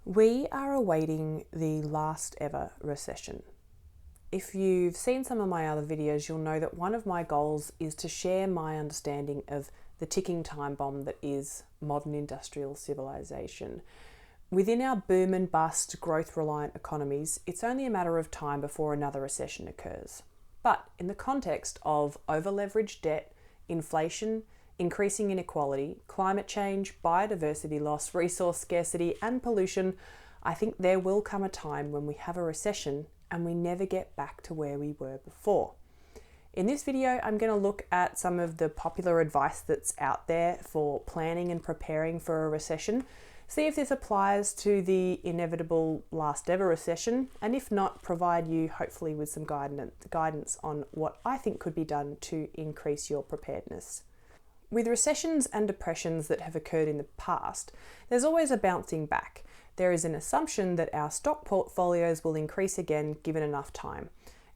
We are awaiting the last ever recession. If you've seen some of my other videos, you'll know that one of my goals is to share my understanding of the ticking time bomb that is modern industrial civilization. Within our boom and bust, growth-reliant economies, it's only a matter of time before another recession occurs. But in the context of over-leveraged debt, inflation, increasing inequality, climate change, biodiversity loss, resource scarcity, and pollution, I think there will come a time when we have a recession and we never get back to where we were before. In this video, I'm going to look at some of the popular advice that's out there for planning and preparing for a recession, see if this applies to the inevitable last ever recession, and if not, provide you hopefully with some guidance on what I think could be done to increase your preparedness. With recessions and depressions that have occurred in the past, there's always a bouncing back. There is an assumption that our stock portfolios will increase again given enough time.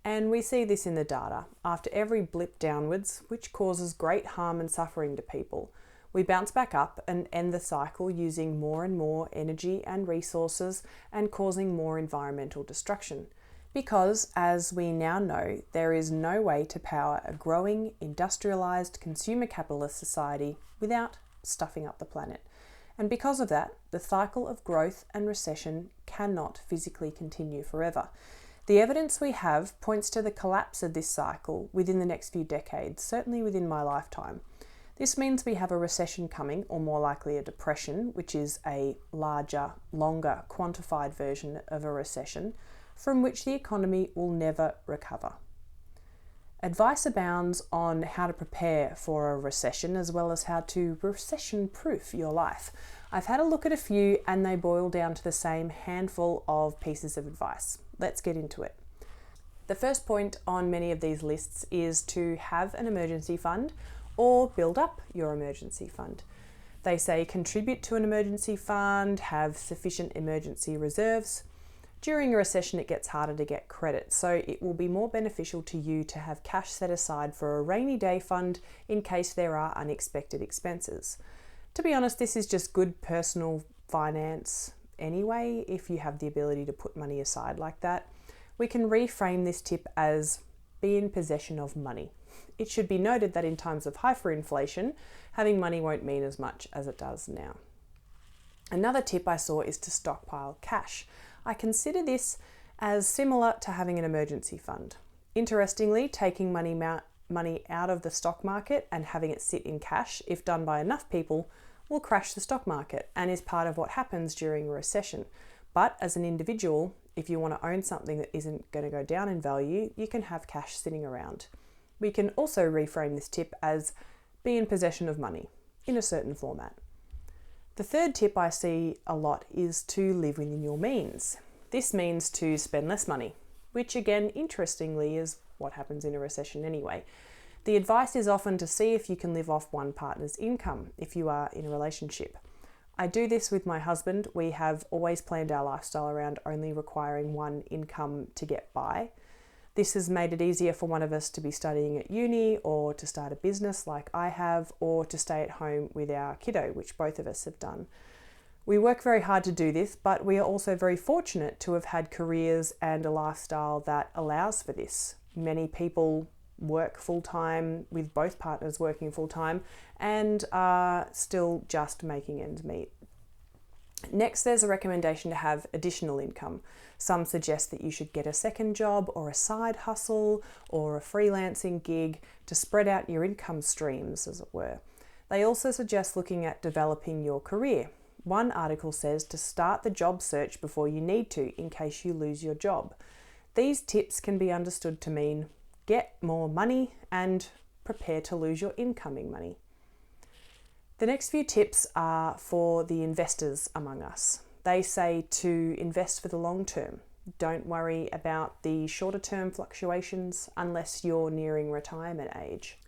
And we see this in the data. After every blip downwards, which causes great harm and suffering to people, we bounce back up and end the cycle using more and more energy and resources and causing more environmental destruction. Because, as we now know, there is no way to power a growing, industrialised, consumer capitalist society without stuffing up the planet. And because of that, the cycle of growth and recession cannot physically continue forever. The evidence we have points to the collapse of this cycle within the next few decades, certainly within my lifetime. This means we have a recession coming, or more likely a depression, which is a larger, longer, quantified version of a recession, from which the economy will never recover. Advice abounds on how to prepare for a recession as well as how to recession-proof your life. I've had a look at a few and they boil down to the same handful of pieces of advice. Let's get into it. The first point on many of these lists is to have an emergency fund or build up your emergency fund. They say contribute to an emergency fund, have sufficient emergency reserves. During a recession, it gets harder to get credit, so it will be more beneficial to you to have cash set aside for a rainy day fund in case there are unexpected expenses. To be honest, this is just good personal finance anyway, if you have the ability to put money aside like that. We can reframe this tip as be in possession of money. It should be noted that in times of hyperinflation, having money won't mean as much as it does now. Another tip I saw is to stockpile cash. I consider this as similar to having an emergency fund. Interestingly, taking money out of the stock market and having it sit in cash, if done by enough people, will crash the stock market and is part of what happens during a recession. But as an individual, if you want to own something that isn't going to go down in value, you can have cash sitting around. We can also reframe this tip as be in possession of money in a certain format. The third tip I see a lot is to live within your means. This means to spend less money, which again, interestingly, is what happens in a recession anyway. The advice is often to see if you can live off one partner's income if you are in a relationship. I do this with my husband. We have always planned our lifestyle around only requiring one income to get by. This has made it easier for one of us to be studying at uni or to start a business like I have, or to stay at home with our kiddo, which both of us have done. We work very hard to do this, but we are also very fortunate to have had careers and a lifestyle that allows for this. Many people work full-time with both partners working full-time and are still just making ends meet. Next, there's a recommendation to have additional income. Some suggest that you should get a second job or a side hustle or a freelancing gig to spread out your income streams, as it were. They also suggest looking at developing your career. One article says to start the job search before you need to in case you lose your job. These tips can be understood to mean get more money and prepare to lose your incoming money. The next few tips are for the investors among us. They say to invest for the long term. Don't worry about the shorter term fluctuations unless you're nearing retirement age.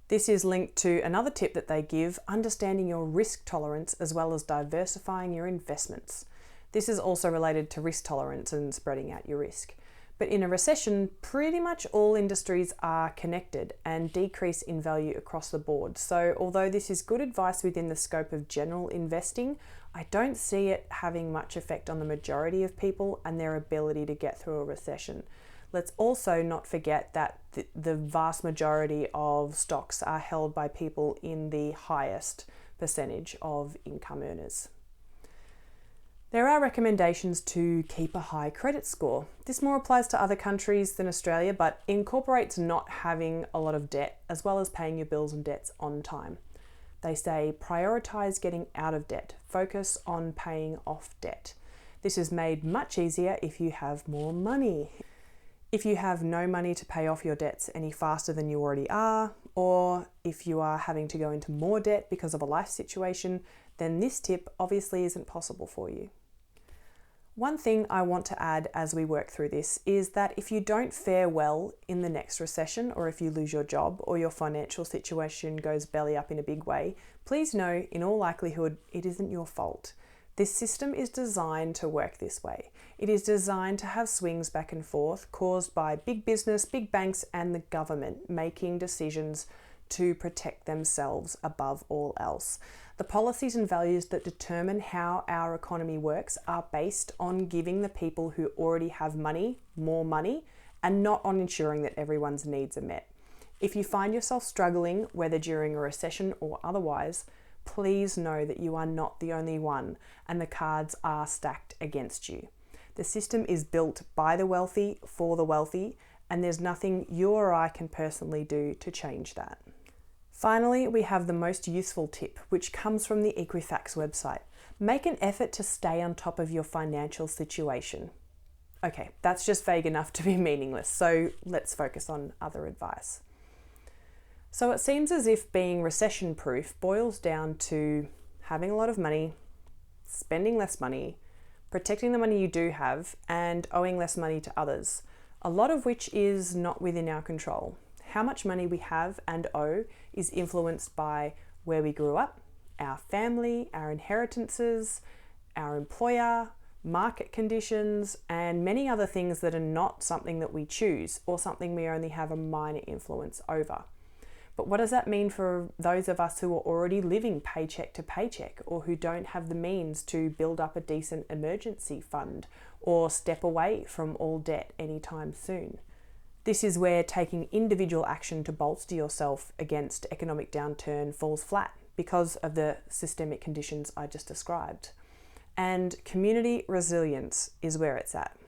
This is linked to another tip that they give, understanding your risk tolerance as well as diversifying your investments. This is also related to risk tolerance and spreading out your risk. But in a recession, pretty much all industries are connected and decrease in value across the board. So although this is good advice within the scope of general investing, I don't see it having much effect on the majority of people and their ability to get through a recession. Let's also not forget that the vast majority of stocks are held by people in the highest percentage of income earners. There are recommendations to keep a high credit score. This more applies to other countries than Australia, but incorporates not having a lot of debt as well as paying your bills and debts on time. They say prioritise getting out of debt, focus on paying off debt. This is made much easier if you have more money. If you have no money to pay off your debts any faster than you already are, or if you are having to go into more debt because of a life situation, then this tip obviously isn't possible for you. One thing I want to add as we work through this is that if you don't fare well in the next recession, or if you lose your job or your financial situation goes belly up in a big way, please know in all likelihood it isn't your fault. This system is designed to work this way. It is designed to have swings back and forth caused by big business, big banks, and the government making decisions to protect themselves above all else. The policies and values that determine how our economy works are based on giving the people who already have money more money, and not on ensuring that everyone's needs are met. If you find yourself struggling, whether during a recession or otherwise, please know that you are not the only one, and the cards are stacked against you. The system is built by the wealthy for the wealthy, and there's nothing you or I can personally do to change that. Finally, we have the most useful tip, which comes from the Equifax website. Make an effort to stay on top of your financial situation. Okay, that's just vague enough to be meaningless, so let's focus on other advice. So it seems as if being recession-proof boils down to having a lot of money, spending less money, protecting the money you do have, and owing less money to others, a lot of which is not within our control. How much money we have and owe is influenced by where we grew up, our family, our inheritances, our employer, market conditions, and many other things that are not something that we choose or something we only have a minor influence over. But what does that mean for those of us who are already living paycheck to paycheck, or who don't have the means to build up a decent emergency fund or step away from all debt anytime soon? This is where taking individual action to bolster yourself against economic downturn falls flat because of the systemic conditions I just described. And community resilience is where it's at.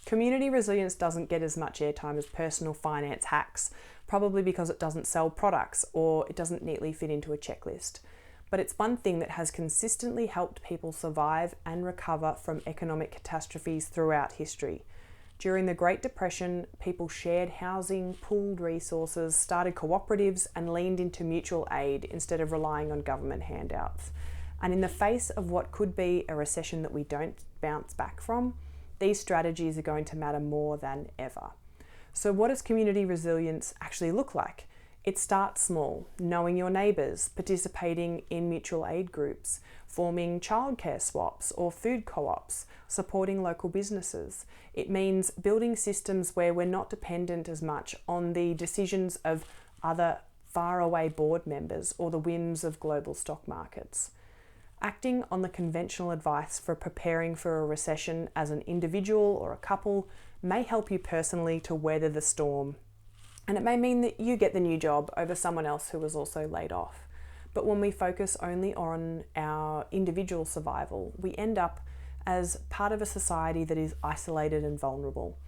Community resilience doesn't get as much airtime as personal finance hacks, probably because it doesn't sell products or it doesn't neatly fit into a checklist. But it's one thing that has consistently helped people survive and recover from economic catastrophes throughout history. During the Great Depression, people shared housing, pooled resources, started cooperatives, and leaned into mutual aid instead of relying on government handouts. And in the face of what could be a recession that we don't bounce back from, these strategies are going to matter more than ever. So what does community resilience actually look like? It starts small, knowing your neighbours, participating in mutual aid groups, forming childcare swaps or food co-ops, supporting local businesses. It means building systems where we're not dependent as much on the decisions of other faraway board members or the whims of global stock markets. Acting on the conventional advice for preparing for a recession as an individual or a couple may help you personally to weather the storm. And it may mean that you get the new job over someone else who was also laid off. But when we focus only on our individual survival, we end up as part of a society that is isolated and vulnerable.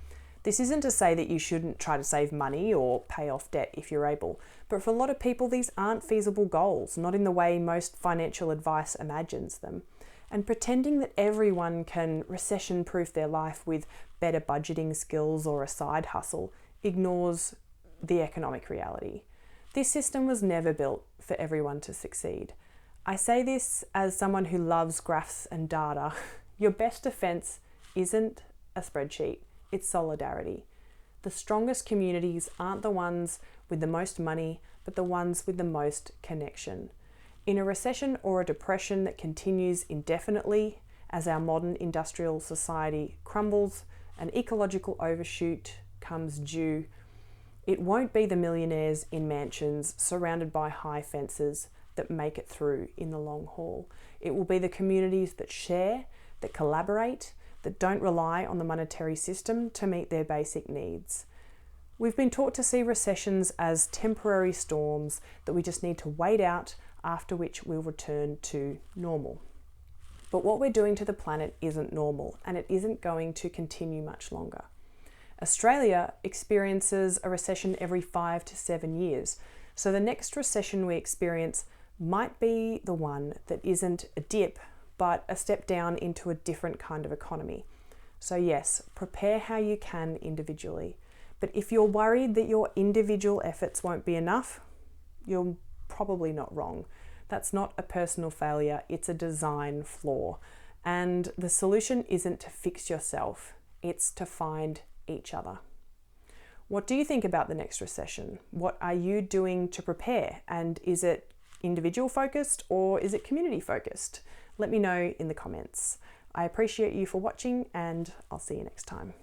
This isn't to say that you shouldn't try to save money or pay off debt if you're able, but for a lot of people, these aren't feasible goals, not in the way most financial advice imagines them. And pretending that everyone can recession-proof their life with better budgeting skills or a side hustle ignores the economic reality. This system was never built for everyone to succeed. I say this as someone who loves graphs and data. Your best defense isn't a spreadsheet, it's solidarity. The strongest communities aren't the ones with the most money, but the ones with the most connection. In a recession or a depression that continues indefinitely as our modern industrial society crumbles, an ecological overshoot comes due, it won't be the millionaires in mansions surrounded by high fences, that make it through in the long haul. It will be the communities that share, that collaborate, that don't rely on the monetary system to meet their basic needs. We've been taught to see recessions as temporary storms that we just need to wait out, after which we'll return to normal. But what we're doing to the planet isn't normal, and it isn't going to continue much longer. Australia experiences a recession every 5 to 7 years, so the next recession we experience might be the one that isn't a dip, but a step down into a different kind of economy. So yes, prepare how you can individually. But if you're worried that your individual efforts won't be enough, you're probably not wrong. That's not a personal failure, it's a design flaw. And the solution isn't to fix yourself, it's to find each other. What do you think about the next recession? What are you doing to prepare? And is it individual focused or is it community focused? Let me know in the comments. I appreciate you for watching, and I'll see you next time.